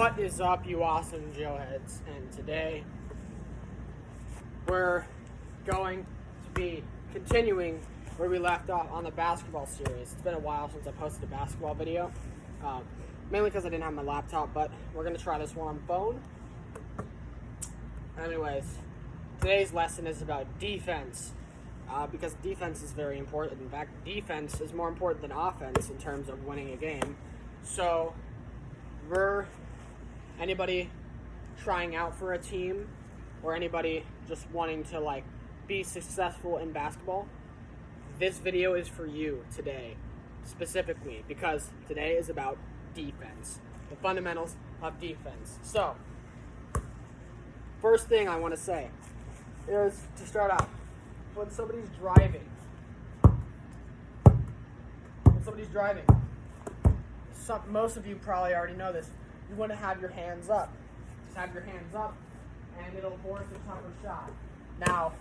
What is up, you awesome Joe heads? And today we're going to be continuing where we left off on the basketball series. It's been a while since I posted a basketball video, mainly because I didn't have my laptop, but we're going to try this one on phone. Anyways, today's lesson is about defense, because defense is very important. In fact, defense is more important than offense in terms of winning a game. So, anybody trying out for a team or anybody just wanting to be successful in basketball, this video is for you today, specifically, because today is about defense, the fundamentals of defense. So, first thing I want to say is, to start out, when somebody's driving, most of you probably already know this, you want to have your hands up. Just have your hands up, and it'll force a tougher shot. Now,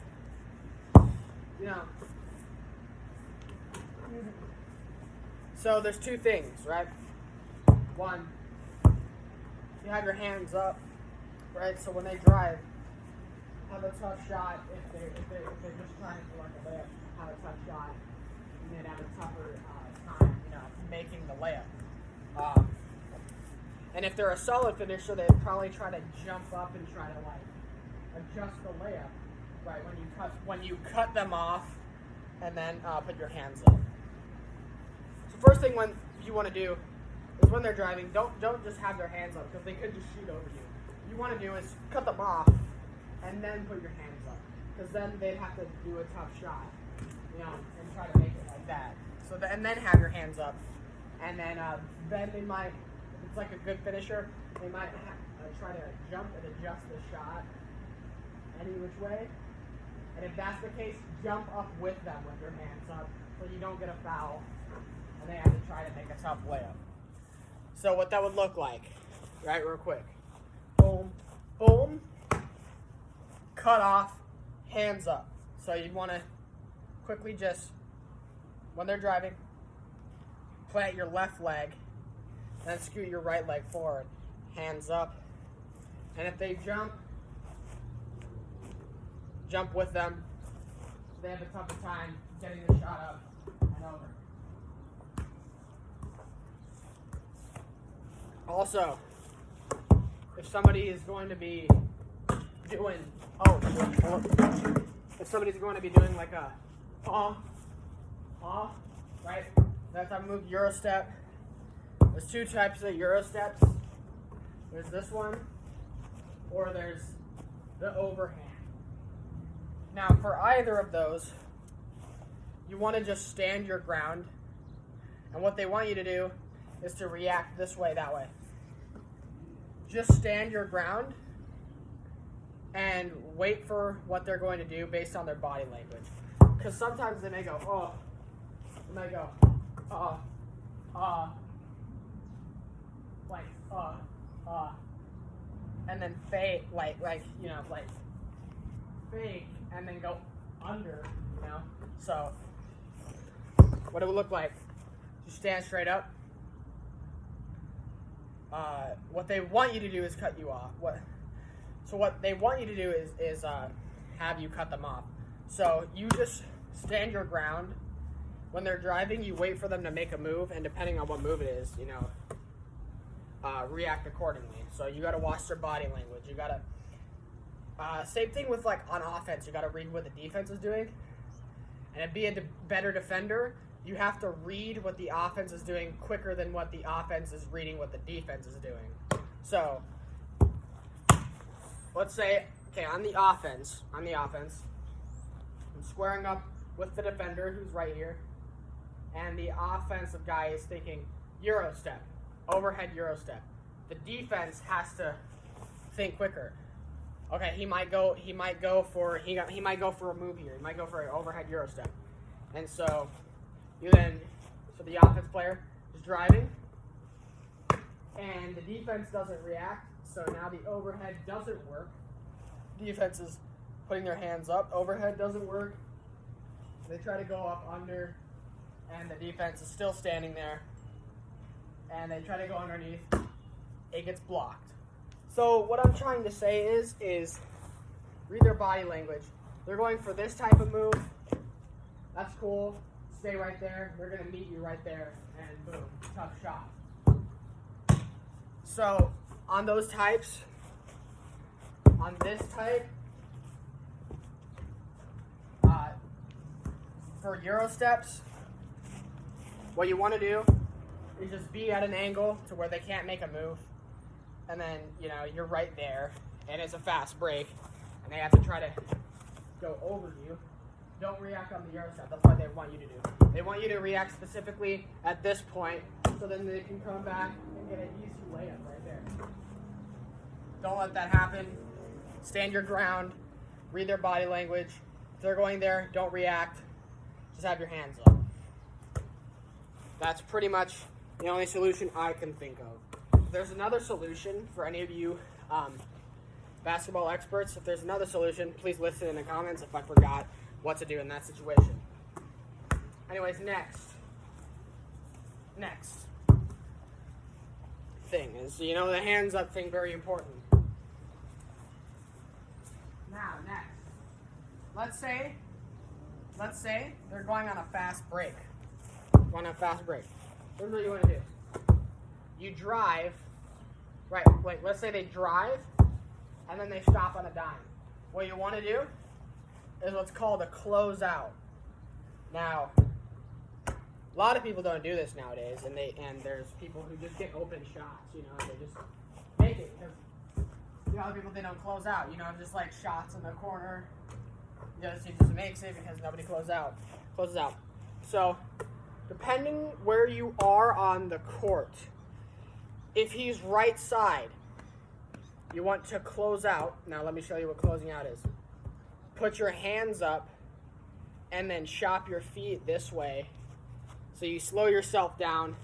so there's two things, right? One, you have your hands up, right? So when they drive, have a tough shot. If they're just trying to work a layup, have a tough shot, and then have a tougher time, making the layup. And if they're a solid finisher, they'd probably try to jump up and try to adjust the layup, right? When you cut them off, and then put your hands up. So first thing when you want to do is when they're driving, don't just have their hands up, because they could just shoot over you. What you want to do is cut them off and then put your hands up, because then they'd have to do a tough shot, and try to make it like that. So and then have your hands up, and then they might, if it's like a good finisher, they might try to jump and adjust the shot any which way. And if that's the case, jump up with them with your hands up so you don't get a foul and they have to try to make a tough layup. So what that would look like, right, real quick. Boom, boom, cut off, hands up. So you'd want to quickly just, when they're driving, plant your left leg, then scoot your right leg forward, hands up. And if they jump with them, so they have a tougher time getting the shot up and over. Also, if somebody is going to be doing, like a right? That's how I move Euro step. There's two types of Euro steps. There's this one, or there's the overhand. Now, for either of those, you want to just stand your ground, and what they want you to do is to react this way, that way. Just stand your ground and wait for what they're going to do based on their body language. Because sometimes they may go, they may go, and then fake, fake, and then go under, So, what it would look like, just stand straight up. What they want you to do is cut you off. What they want you to do is have you cut them off. So, you just stand your ground. When they're driving, you wait for them to make a move, and depending on what move it is, react accordingly. So you got to watch their body language. You got to, same thing with on offense, you got to read what the defense is doing. And to be a better defender, you have to read what the offense is doing quicker than what the offense is reading what the defense is doing. So, let's say, on the offense, I'm squaring up with the defender who's right here, and the offensive guy is thinking Euro step, overhead Euro step. The defense has to think quicker. Okay, he might go for a move here. He might go for an overhead Euro step. And so the offense player is driving, and the defense doesn't react, so now the overhead doesn't work. Defense is putting their hands up, overhead doesn't work. They try to go up under, and the defense is still standing there, and they try to go underneath, it gets blocked. So what I'm trying to say is read their body language. They're going for this type of move. That's cool. Stay right there. They're going to meet you right there, and boom, tough shot. So on those types, on this type, for Euro steps, what you want to do is just be at an angle to where they can't make a move, and then you're right there, and it's a fast break, and they have to try to go over you. Don't react on the Euro step. That's what they want you to do. They want you to react specifically at this point, so then they can come back and get an easy layup right there. Don't let that happen. Stand your ground. Read their body language. If they're going there, don't react. Just have your hands up. That's pretty much the only solution I can think of. If there's another solution for any of you basketball experts, if there's another solution, please list it in the comments if I forgot what to do in that situation. Anyways, next thing is, the hands up thing, very important. Now, next. Let's say they're going on a fast break. Here's what you want to do. You drive, right, wait, let's say they drive, and then they stop on a dime. What you want to do is what's called a closeout. Now, a lot of people don't do this nowadays, and there's people who just get open shots, and they just make it, because other people, they don't close out, just like shots in the corner. The other team just makes it because nobody closes out. So, depending where you are on the court, if he's right side, you want to close out. Now, let me show you what closing out is. Put your hands up and then chop your feet this way. So you slow yourself down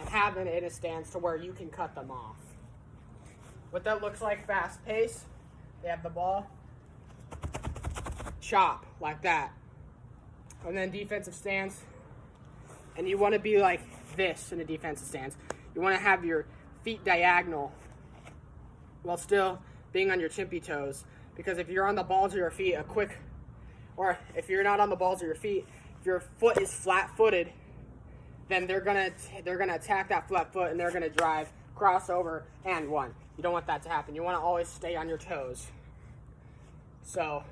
and have it in a stance to where you can cut them off. What that looks like, fast pace. They have the ball. Chop like that. And then defensive stance. And you want to be like this in a defensive stance. You want to have your feet diagonal while still being on your tippy toes. Because if you're on the balls of your feet, or if you're not on the balls of your feet, if your foot is flat-footed, then they're gonna attack that flat foot and they're gonna drive, crossover, and one. You don't want that to happen. You want to always stay on your toes. So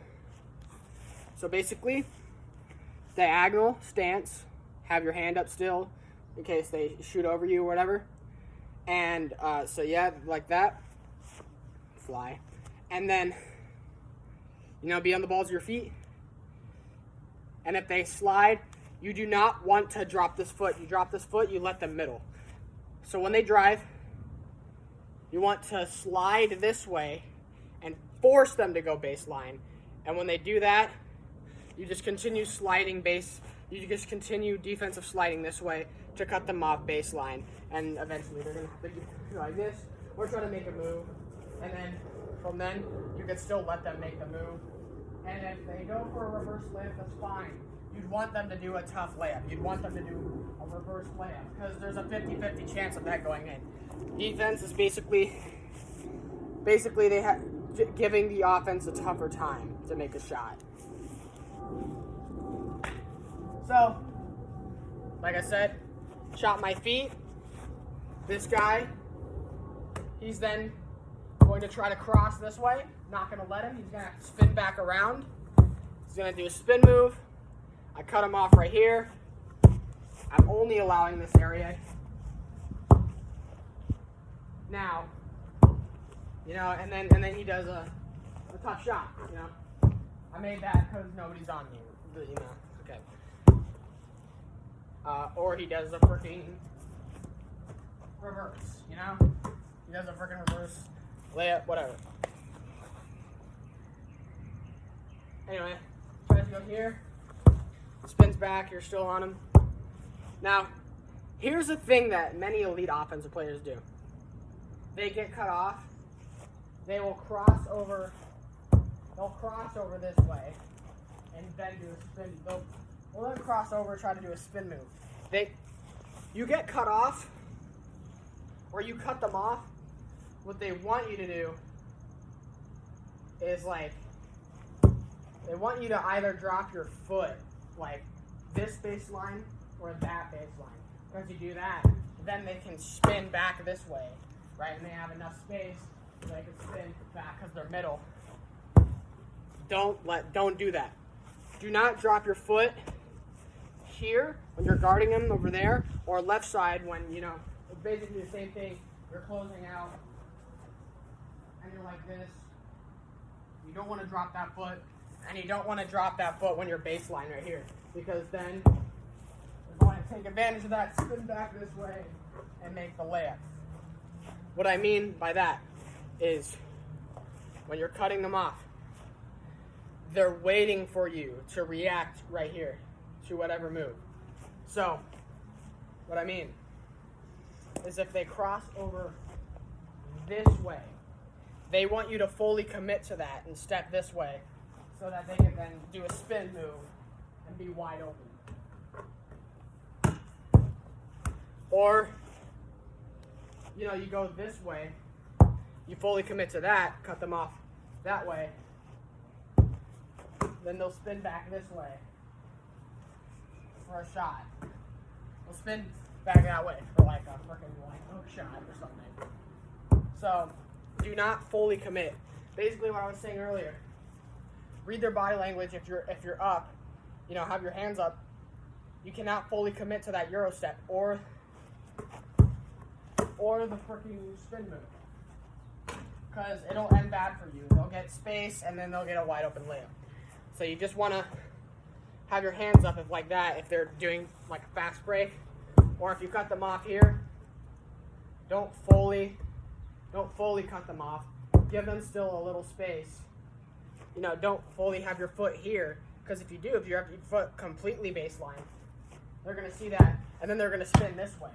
basically, diagonal stance. Have your hand up still in case they shoot over you or whatever. And so yeah, like that. Fly. And then, be on the balls of your feet. And if they slide, you do not want to drop this foot. You drop this foot, you let them middle. So when they drive, you want to slide this way and force them to go baseline. And when they do that, you just continue sliding you just continue defensive sliding this way to cut them off baseline. And eventually they're going to have to do like this or try to make a move. And then from then, you can still let them make the move. And if they go for a reverse layup, that's fine. You'd want them to do a tough layup. You'd want them to do a reverse layup because there's a 50-50 chance of that going in. Defense is basically they giving the offense a tougher time to make a shot. So, like I said, chop my feet. This guy, he's then going to try to cross this way. Not going to let him. He's going to spin back around. He's going to do a spin move. I cut him off right here. I'm only allowing this area. Now, and then he does a tough shot, I made that because nobody's on me, okay. Or he does a freaking reverse, He does a freaking reverse layup, whatever. Anyway, tries to go here, spins back, you're still on him. Now, here's the thing that many elite offensive players do. They get cut off, they will cross over this way, and then do a spin. They'll then cross over, try to do a spin move. You get cut off, or you cut them off, what they want you to do is like, they want you to either drop your foot like this baseline or that baseline. Because you do that, then they can spin back this way, right? And they have enough space so they can spin back because they're middle. Don't do that. Do not drop your foot here when you're guarding them over there, or left side when, you know, it's basically the same thing. You're closing out and you're like this. You don't want to drop that foot, and you don't want to drop that foot when you're baseline right here, because then you're going to take advantage of that, spin back this way, and make the layup. What I mean by that is when you're cutting them off, they're waiting for you to react right here to whatever move. So, what I mean is if they cross over this way, they want you to fully commit to that and step this way so that they can then do a spin move and be wide open. Or, you know, you go this way, you fully commit to that, cut them off that way, then they'll spin back this way for a shot. They'll spin back that way for like a freaking like hook shot or something. So do not fully commit. Basically what I was saying earlier. Read their body language. If you're up, you know, have your hands up. You cannot fully commit to that Euro step or the freaking spin move, because it'll end bad for you. They'll get space and then they'll get a wide open layup. So you just want to have your hands up if like that, if they're doing like a fast break, or if you cut them off here, don't fully cut them off. Give them still a little space. You know, don't fully have your foot here, because if you do, if you have your foot completely baseline, they're going to see that, and then they're going to spin this way.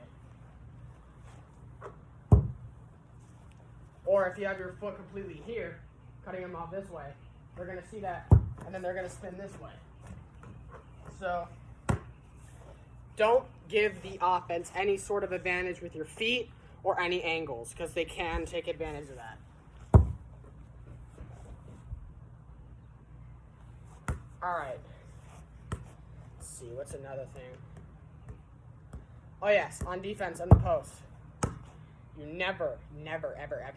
Or if you have your foot completely here, cutting them off this way, they're going to see that, and then they're going to spin this way. So don't give the offense any sort of advantage with your feet or any angles, because they can take advantage of that. All right. Let's see, what's another thing? Oh yes, on defense, in the post. You never, ever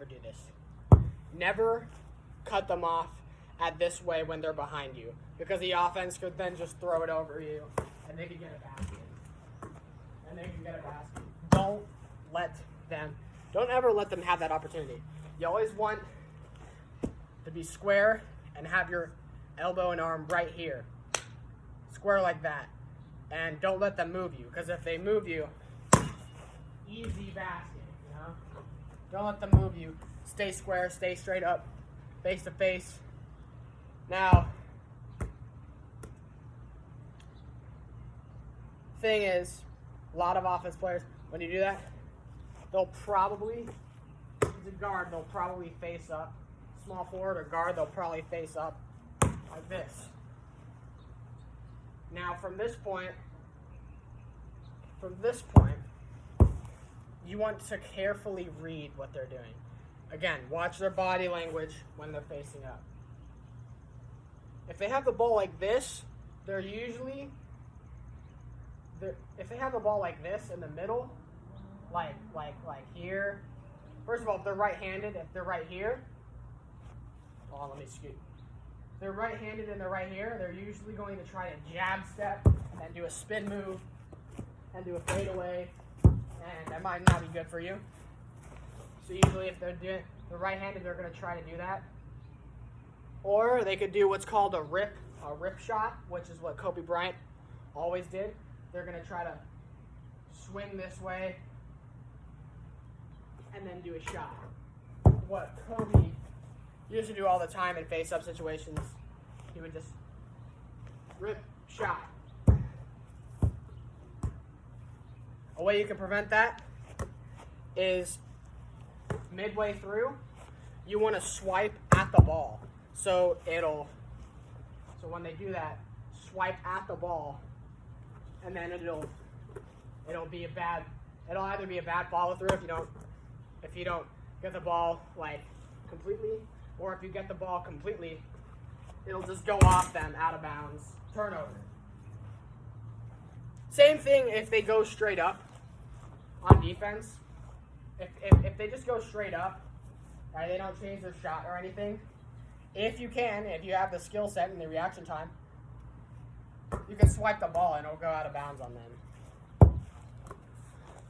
do this. Never cut them off at this way when they're behind you, because the offense could then just throw it over you, and they could get a basket. Don't ever let them have that opportunity. You always want to be square and have your elbow and arm right here. Square like that. And don't let them move you, because if they move you, easy basket, you know? Don't let them move you. Stay square, stay straight up, face to face. Now, thing is, a lot of offense players, when you do that, they'll probably, as a guard, they'll probably face up. Small forward or guard, they'll probably face up like this. Now, from this point, you want to carefully read what they're doing. Again, watch their body language when they're facing up. If they have the ball like this, they're usually, if they have the ball like this in the middle, like here. First of all, if they're right-handed, if they're right here, hold on, let me scoot. If they're right-handed and they're right here, they're usually going to try to jab step and do a spin move and do a fadeaway, and that might not be good for you. So usually if they're right-handed, they're going to try to do that. Or they could do what's called a rip shot, which is what Kobe Bryant always did. They're going to try to swing this way and then do a shot. What Kobe used to do all the time in face-up situations, he would just rip shot. A way you can prevent that is midway through, you want to swipe at the ball. So when they do that, swipe at the ball, and then it'll either be a bad follow through if you don't get the ball like completely, or if you get the ball completely, it'll just go off them out of bounds. Turnover. Same thing if they go straight up on defense. If they just go straight up, right, they don't change their shot or anything. If you have the skill set and the reaction time, you can swipe the ball and it'll go out of bounds on them.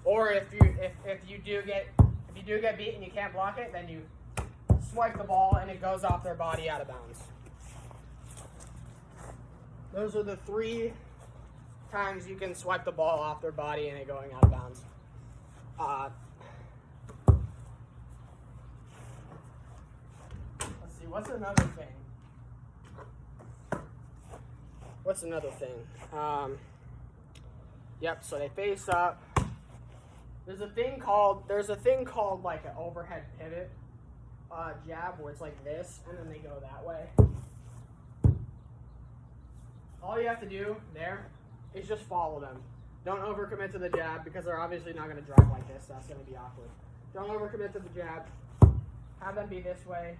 Or if you do get beat and you can't block it, then you swipe the ball and it goes off their body out of bounds. Those are the 3 times you can swipe the ball off their body and it going out of bounds. Let's see, what's another thing? Yep, so they face up. There's a thing called like an overhead pivot jab where it's like this and then they go that way. All you have to do there is just follow them. Don't overcommit to the jab because they're obviously not going to drive like this. That's going to be awkward. Don't overcommit to the jab. Have them be this way,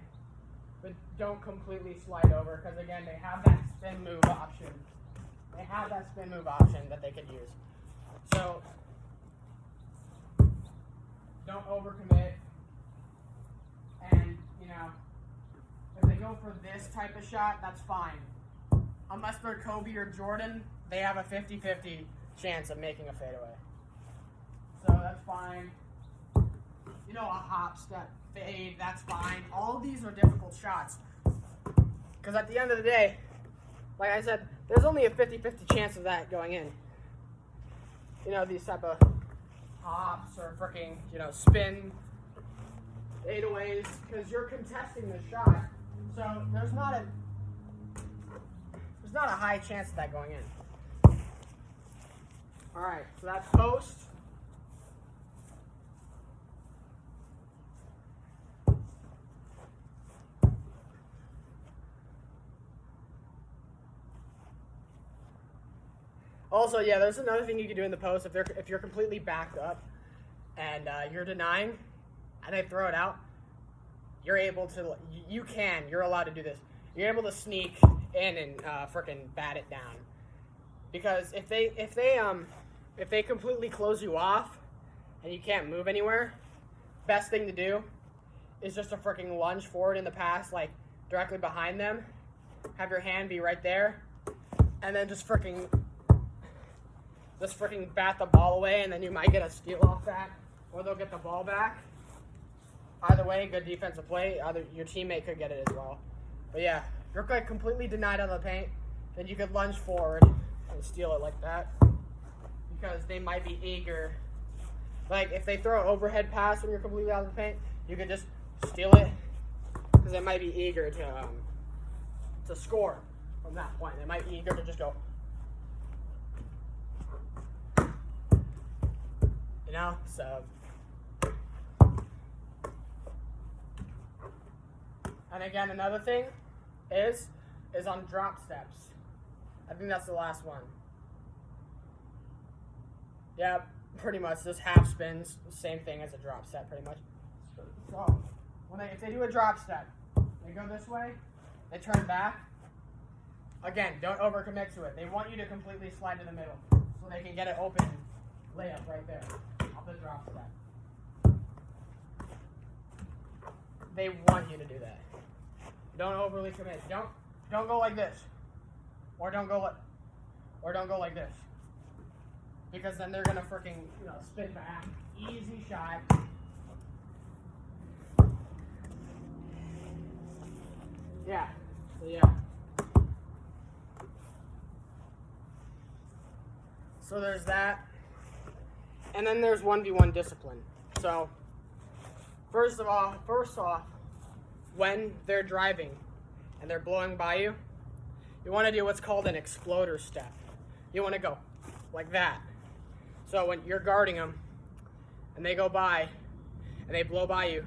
but don't completely slide over because, again, they have that spin move option. That they could use. So don't overcommit. And, if they go for this type of shot, that's fine. Unless they're Kobe or Jordan, they have a 50-50 chance of making a fadeaway. So that's fine. A hop, step, fade, that's fine. All of these are difficult shots. Because at the end of the day, like I said, there's only a 50-50 chance of that going in. These type of hops or freaking, spin, fadeaways, because you're contesting the shot. So there's not a high chance of that going in. All right, so that's post. Also, yeah, there's another thing you can do in the post if you're completely backed up and you're denying and they throw it out. You're allowed to do this. You're able to sneak in and frickin' bat it down. Because if they completely close you off and you can't move anywhere, best thing to do is just to frickin' lunge forward in the pass, like directly behind them. Have your hand be right there, and then just frickin' bat the ball away, and then you might get a steal off that, or they'll get the ball back. Either way, good defensive play. Either your teammate could get it as well. But yeah, if you're like completely denied out of the paint, then you could lunge forward and steal it like that, because they might be eager. Like if they throw an overhead pass when you're completely out of the paint, you could just steal it because they might be eager to score from that point. They might be eager to just go. So. And again, another thing is on drop steps. I think that's the last one. Yeah, pretty much. Just half spins, same thing as a drop step, pretty much. So, if they do a drop step, they go this way, they turn back. Again, don't overcommit to it. They want you to completely slide to the middle so they can get an open layup right there off the drop step. They want you to do that. Don't overly commit. Don't go like this, or don't go like this, because then they're gonna freaking spin back. Easy shot. Yeah. So yeah. So there's that, and then there's 1v1 discipline. So first off. When they're driving and they're blowing by you, you want to do what's called an exploder step. You want to go like that. So when you're guarding them and they go by and they blow by you,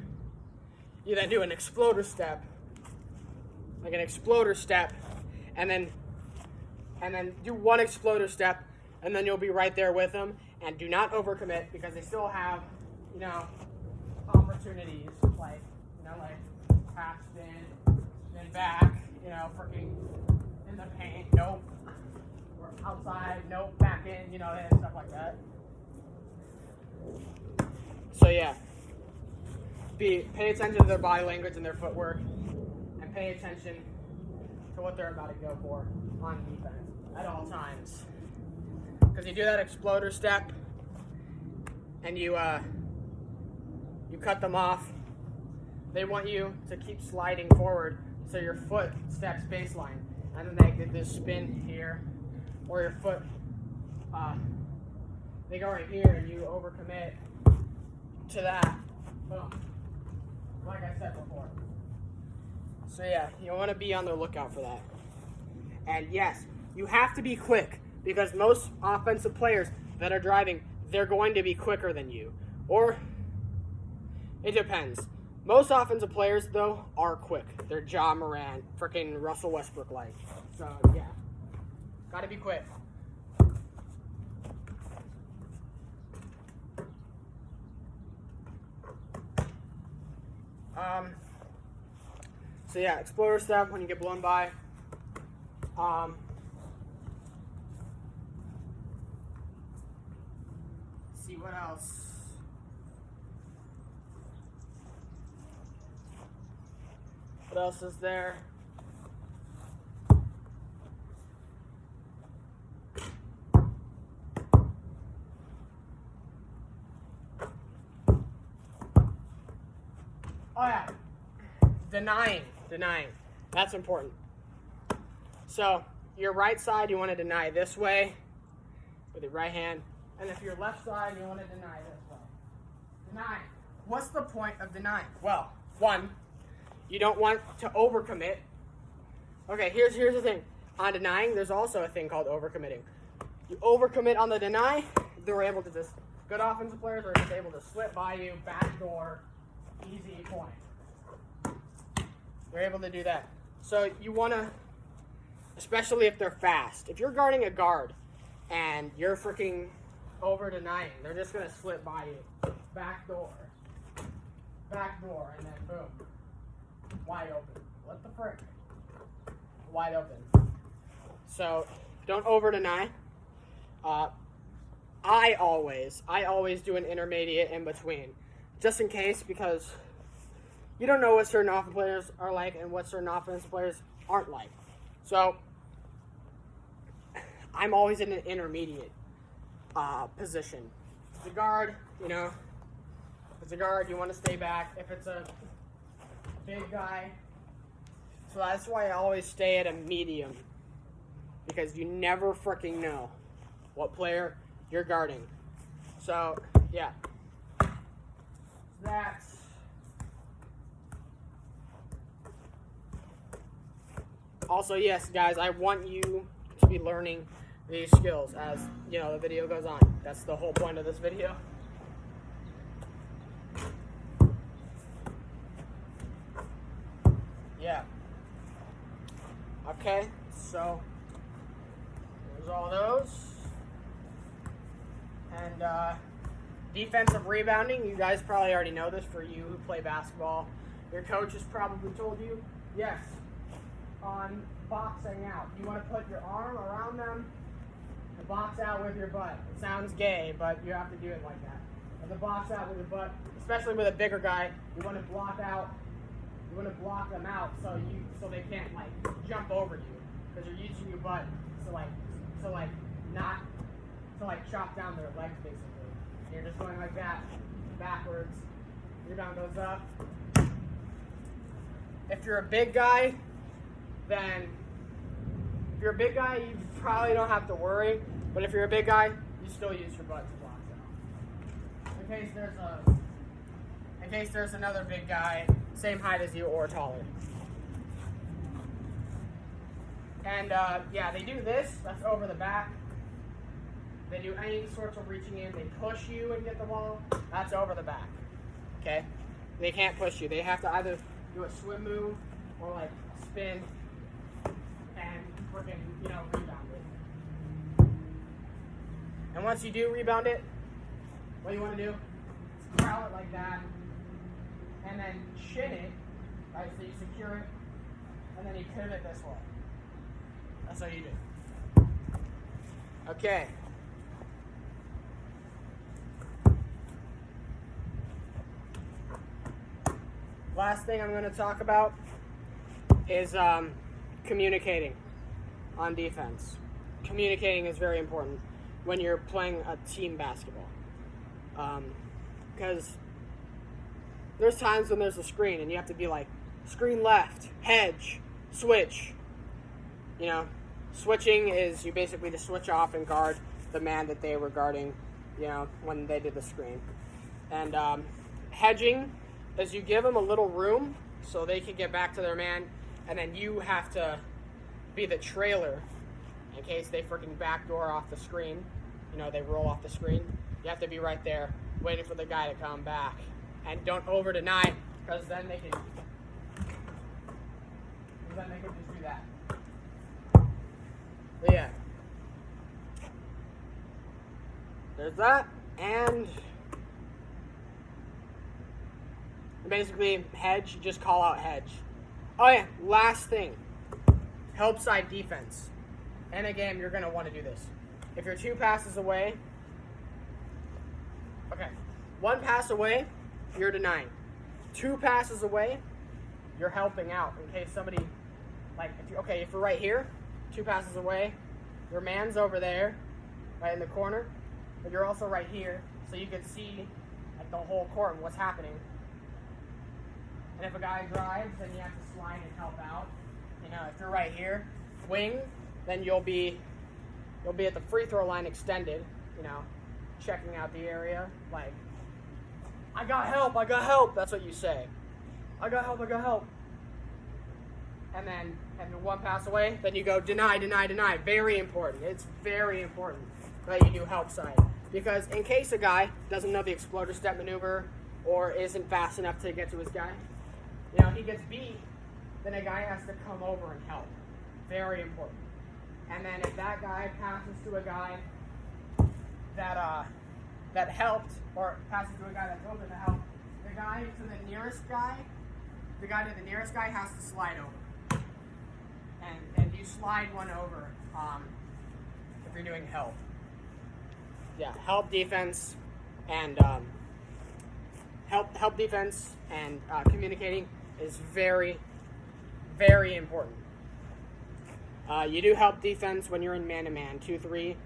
you then do an exploder step, like an exploder step, and then do one exploder step, and then you'll be right there with them. And do not overcommit because they still have, opportunities. like, half spin, spin back, freaking in the paint, nope. Or outside, nope, back in, and stuff like that. So yeah, pay attention to their body language and their footwork, and pay attention to what they're about to go for on defense at all times. Because you do that exploder step, and you cut them off. They want you to keep sliding forward so your foot steps baseline, and then they get this spin here, or your foot they go right here, and you overcommit to that. Boom. Like I said before. So yeah, you want to be on the lookout for that. And yes, you have to be quick, because most offensive players that are driving, they're going to be quicker than you. Or, it depends. Most offensive players, though, are quick. They're Ja Morant, freaking Russell Westbrook-like. So, yeah. Gotta be quick. So, yeah, exploder step when you get blown by. See what else. What else is there? Oh yeah, denying. That's important. So your right side, you want to deny this way with your right hand, and if your left side, you want to deny this way. Denying. What's the point of denying? Well, one, you don't want to overcommit. Okay, here's the thing. On denying, there's also a thing called overcommitting. You overcommit on the deny, they're able to just, good offensive players are just able to slip by you, backdoor, easy point. They're able to do that. So you want to, especially if they're fast. If you're guarding a guard and you're freaking over denying, they're just going to slip by you. Backdoor, and then boom. Wide open. What the frick? Wide open. So don't over deny. I always do an intermediate in between, just in case, because you don't know what certain offensive players are like and what certain offensive players aren't like. So I'm always in an intermediate position. If it's a guard, if it's a guard, you want to stay back. If it's a big guy, so that's why I always stay at a medium, because you never freaking know what player you're guarding. So yeah, that's also, yes guys, I want you to be learning these skills as the video goes on. That's the whole point of this video. Yeah. Okay, so there's all those. And defensive rebounding, you guys probably already know this for you who play basketball. Your coach has probably told you, yes, on boxing out, you want to put your arm around them and box out with your butt. It sounds gay, but you have to do it like that. And the box out with your butt, especially with a bigger guy, you want to block out. You want to block them out so they can't jump over you, because you're using your butt to chop down their legs basically. And you're just going like that, backwards. Rebound goes up. If you're a big guy, you probably don't have to worry. But if you're a big guy, you still use your butt to block out. In case there's another big guy, same height as you or taller. And yeah, they do this. That's over the back. They do any sorts of reaching in. They push you and get the ball. That's over the back. Okay? They can't push you. They have to either do a swim move or spin and freaking rebound it. And once you do rebound it, what you want to do is corral it like that, and then chin it, right? So you secure it, and then you pivot this way. That's how you do it. Okay. Last thing I'm going to talk about is communicating on defense. Communicating is very important when you're playing a team basketball. Because there's times when there's a screen and you have to be like, screen left, hedge, switch. You know, switching is you basically just switch off and guard the man that they were guarding, you know, when they did the screen. And hedging is you give them a little room so they can get back to their man, and then you have to be the trailer in case they freaking backdoor off the screen. You know, they roll off the screen. You have to be right there waiting for the guy to come back. And don't over deny, because then they can just do that. But yeah. There's that, and basically hedge, just call out hedge. Oh yeah, last thing. Help side defense. In a game, you're going to want to do this. If you're 2 passes away, okay, 1 pass away, you're denying. 2 passes away, you're helping out in case somebody, like, if you're right here, 2 passes away, your man's over there, right in the corner, but you're also right here, so you can see like the whole court and what's happening. And if a guy drives, then you have to slide and help out. You know, if you're right here, wing, then you'll be at the free throw line extended, you know, checking out the area, like, I got help, that's what you say. I got help. And then, after 1 pass away, then you go deny. Very important. It's very important that you do help side. Because in case a guy doesn't know the exploder step maneuver or isn't fast enough to get to his guy, you know, he gets beat, then a guy has to come over and help. Very important. And then if that guy passes to a guy that helped, or passes to a guy that's open to help, the guy to the nearest guy has to slide over. And you slide one over if you're doing help. Yeah, help defense and help defense and communicating is very, very important. You do help defense when you're in man-to-man, 2-3.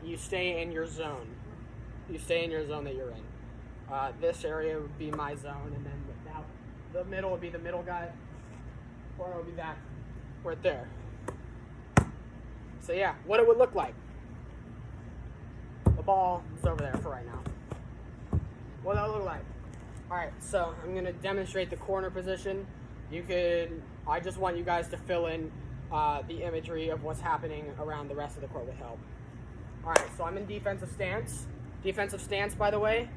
You stay in your zone. You stay in your zone that you're in. This area would be my zone, and then the middle would be the middle guy, or it would be that right there. So yeah, what it would look like. The ball is over there for right now. What that would look like. Alright, so I'm going to demonstrate the corner position. I just want you guys to fill in the imagery of what's happening around the rest of the court with help. Alright, so I'm in defensive stance. Defensive stance, by the way,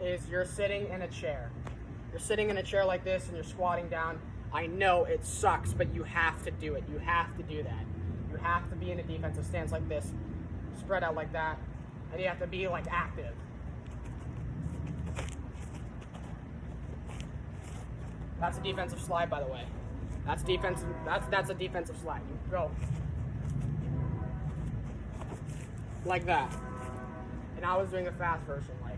is you're sitting in a chair. You're sitting in a chair like this and you're squatting down. I know it sucks, but you have to do it. You have to do that. You have to be in a defensive stance like this, spread out like that, and you have to be like active. That's a defensive slide, by the way. That's defensive. That's a defensive slide. You go like that. And I was doing a fast version, like.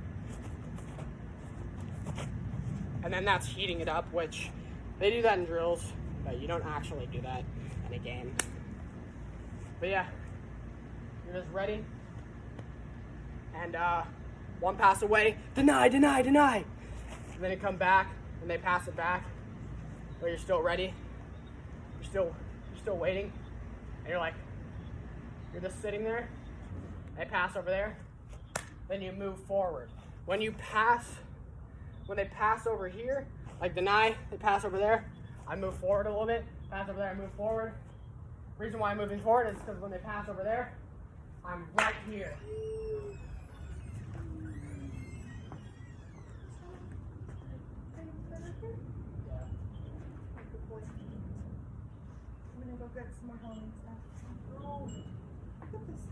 And then that's heating it up, which they do that in drills, but you don't actually do that in a game. But yeah, you're just ready. And 1 pass away, deny. And then you come back, and they pass it back. But you're still ready. You're still waiting. And you're just sitting there. They pass over there. Then you move forward. When they pass over here, like deny, they pass over there, I move forward a little bit. Pass over there, I move forward. Reason why I'm moving forward is because when they pass over there, I'm right here. I'm gonna go get some more homemade stuff. Oh, look at this.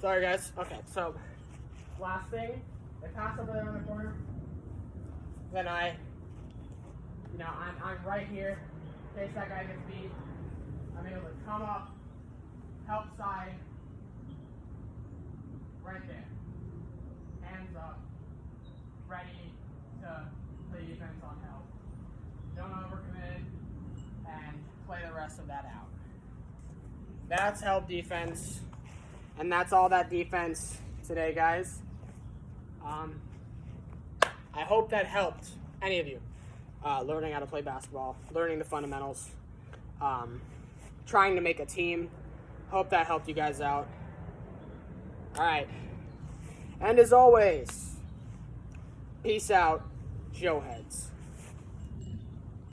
Sorry, guys. Okay, so last thing, I pass over there in the corner. Then I'm right here. In case that guy gets beat, I'm able to come up, help side, right there. Hands up, ready to play defense on help. Don't overcommit and play the rest of that out. That's help defense. And that's all that defense today, guys. I hope that helped any of you learning how to play basketball, learning the fundamentals, trying to make a team. Hope that helped you guys out. All right. And as always, peace out, Joe Heads.